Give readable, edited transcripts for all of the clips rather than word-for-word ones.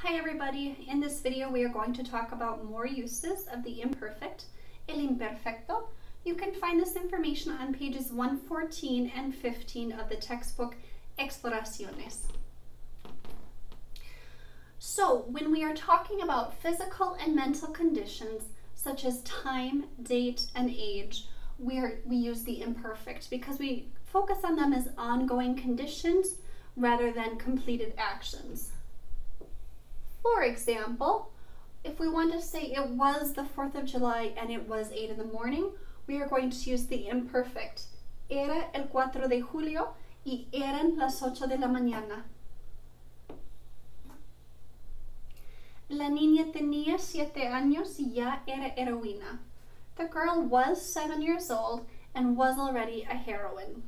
Hi everybody, in this video we are going to talk about more uses of the imperfect, el imperfecto. You can find this information on pages 114 and 15 of the textbook Exploraciones. So when we are talking about physical and mental conditions such as time, date, and age, we use the imperfect because we focus on them as ongoing conditions rather than completed actions. For example, if we want to say it was the 4th of July and it was 8 in the morning, we are going to use the imperfect. Era el 4 de julio y eran las 8 de la mañana. La niña tenía 7 años y ya era heroína. The girl was 7 years old and was already a heroine.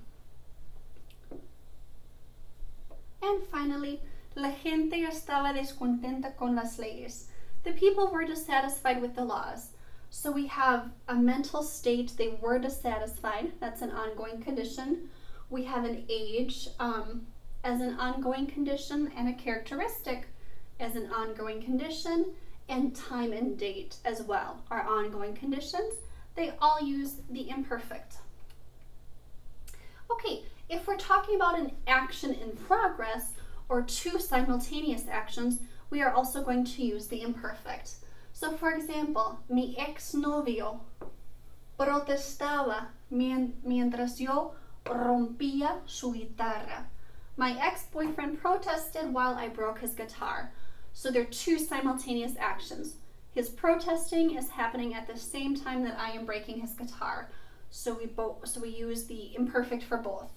And finally, la gente estaba descontenta con las leyes. The people were dissatisfied with the laws. So we have a mental state, they were dissatisfied. That's an ongoing condition. We have an age as an ongoing condition and a characteristic as an ongoing condition, and time and date as well are ongoing conditions. They all use the imperfect. Okay, if we're talking about an action in progress, or two simultaneous actions, we are also going to use the imperfect. So for example, mi exnovio protestaba mientras yo rompía su guitarra. My ex-boyfriend protested while I broke his guitar. So they're two simultaneous actions. His protesting is happening at the same time that I am breaking his guitar. So we use the imperfect for both.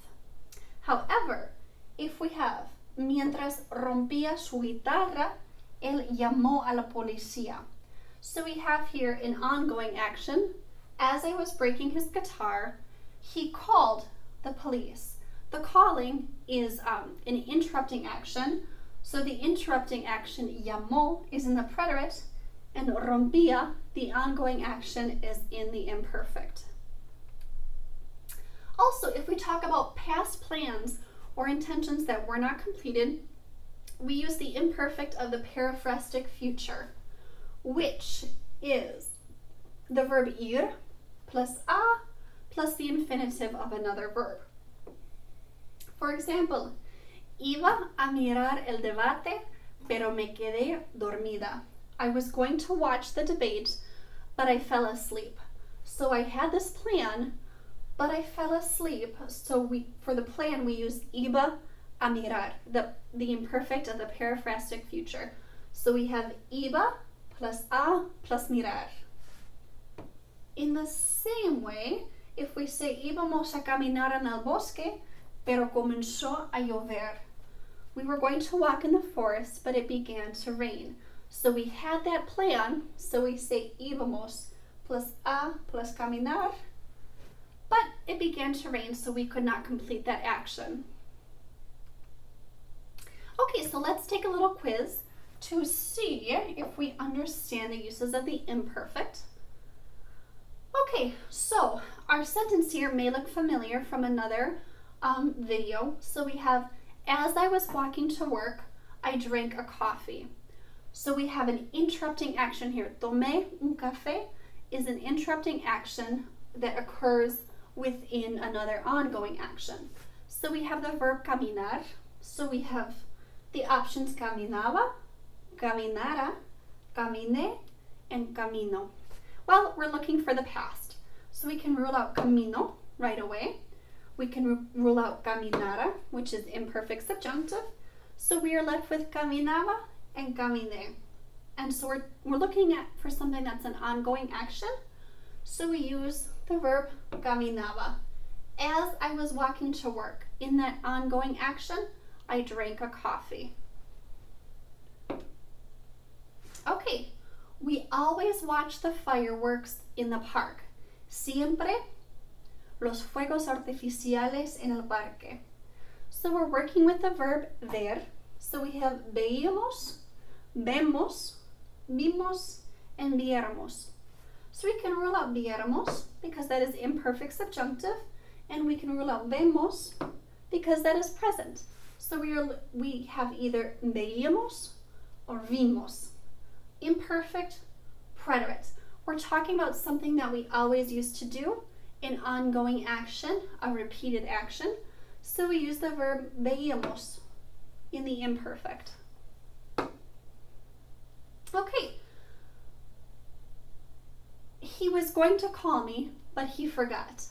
However, if we have mientras rompía su guitarra, él llamó a la policía. So we have here an ongoing action. As I was breaking his guitar, he called the police. The calling is an interrupting action. So the interrupting action, llamó, is in the preterite, and rompía, the ongoing action, is in the imperfect. Also, if we talk about past plans or intentions that were not completed, we use the imperfect of the periphrastic future, which is the verb ir plus a plus the infinitive of another verb. For example, iba a mirar el debate, pero me quedé dormida. I was going to watch the debate, but I fell asleep. So I had this plan, but I fell asleep. So for the plan, we use iba a mirar, the imperfect of the periphrastic future. So we have iba plus a plus mirar. In the same way, if we say íbamos a caminar en el bosque, pero comenzó a llover. We were going to walk in the forest, but it began to rain. So we had that plan, so we say íbamos plus a plus caminar, but it began to rain, so we could not complete that action. Okay, so let's take a little quiz to see if we understand the uses of the imperfect. Okay, so our sentence here may look familiar from another video. So we have, as I was walking to work, I drank a coffee. So we have an interrupting action here. Tomé un café is an interrupting action that occurs within another ongoing action. So we have the verb caminar. So we have the options caminaba, caminara, caminé, and camino. Well, we're looking for the past. So we can rule out camino right away. We can rule out caminara, which is imperfect subjunctive. So we are left with caminaba and caminé. And so we're looking for something that's an ongoing action. So we use the verb caminaba. As I was walking to work, in that ongoing action, I drank a coffee. Okay, we always watch the fireworks in the park. Siempre los fuegos artificiales en el parque. So we're working with the verb ver. So we have veíamos, vemos, vimos, and viéramos. So we can rule out viéramos because that is imperfect subjunctive, and we can rule out vemos because that is present. So we have either veíamos or vimos. Imperfect, preterite. We're talking about something that we always used to do, an ongoing action, a repeated action. So we use the verb veíamos in the imperfect. Okay. He was going to call me, but he forgot.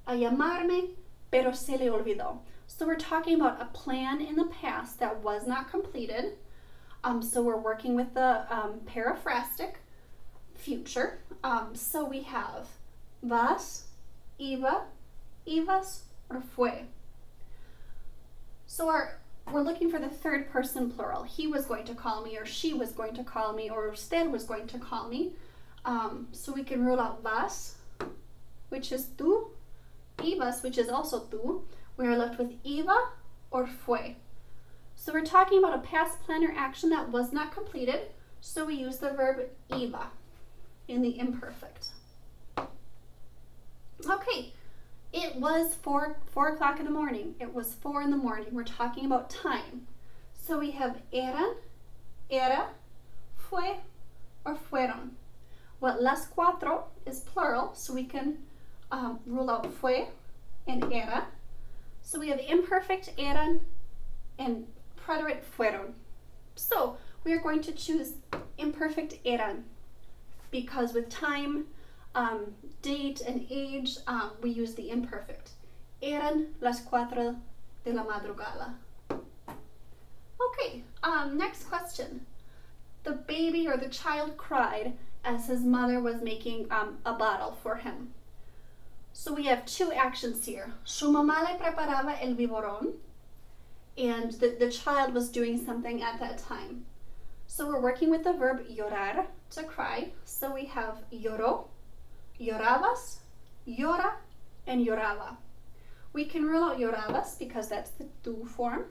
A llamarme, pero se le olvidó. So we're talking about a plan in the past that was not completed. So we're working with the periphrastic future. So we have vas, iba, ibas, or fue. So we're looking for the third person plural. He was going to call me, or she was going to call me, or usted was going to call me. So we can rule out vas, which is tú, ibas, which is also tú. We are left with iba or fue. So we're talking about a past plan or action that was not completed, so we use the verb iba in the imperfect. Okay, it was 4 o'clock in the morning. It was 4 in the morning. We're talking about time. So we have eran, era, fue, or fueron. Well, las cuatro is plural, so we can rule out fue and era. So we have imperfect eran and preterite fueron. So we are going to choose imperfect eran because with time, date, and age, we use the imperfect. Eran las cuatro de la madrugada. Okay, next question. The baby or the child cried as his mother was making a bottle for him. So we have two actions here. Su mamá le preparaba el biberón, and the child was doing something at that time. So we're working with the verb llorar, to cry. So we have lloró, llorabas, llora, and lloraba. We can rule out llorabas because that's the tú form.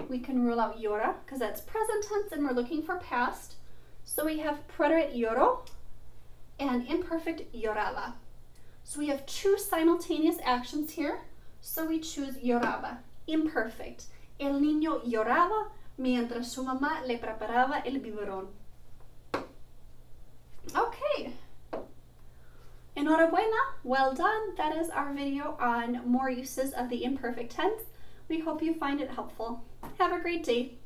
We can rule out llora because that's present tense and we're looking for past. So we have preterite lloró and imperfect lloraba. So we have two simultaneous actions here. So we choose lloraba, imperfect. El niño lloraba mientras su mamá le preparaba el biberón. Okay. Enhorabuena, well done. That is our video on more uses of the imperfect tense. We hope you find it helpful. Have a great day.